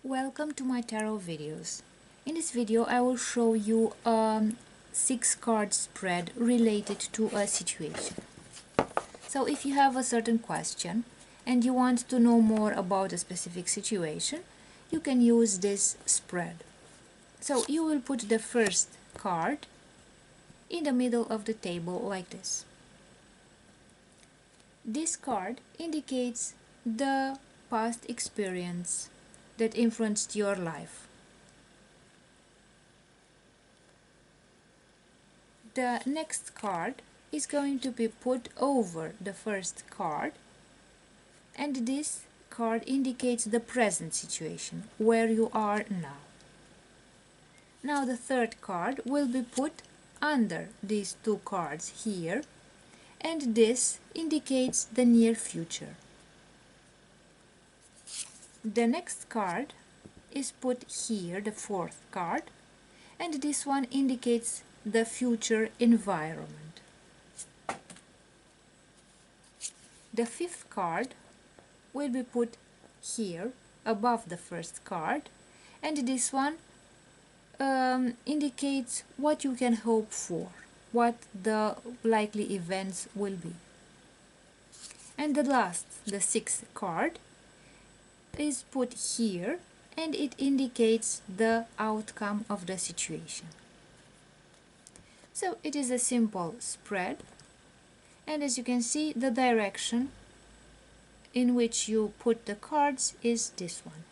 Welcome to my tarot videos. In this video I will show you a 6-card spread related to a situation. So if you have a certain question and you want to know more about a specific situation, you can use this spread. So you will put the first card in the middle of the table like this. This card indicates the past experience that influenced your life. The next card is going to be put over the first card, and this card indicates the present situation, where you are now. Now the third card will be put under these two cards here, and this indicates the near future. The next card is put here, the fourth card, and this one indicates the future environment. The fifth card will be put here above the first card, and this one indicates what you can hope for, what the likely events will be. And the last, the sixth card, is put here, and it indicates the outcome of the situation. So it is a simple spread, and as you can see, the direction in which you put the cards is this one.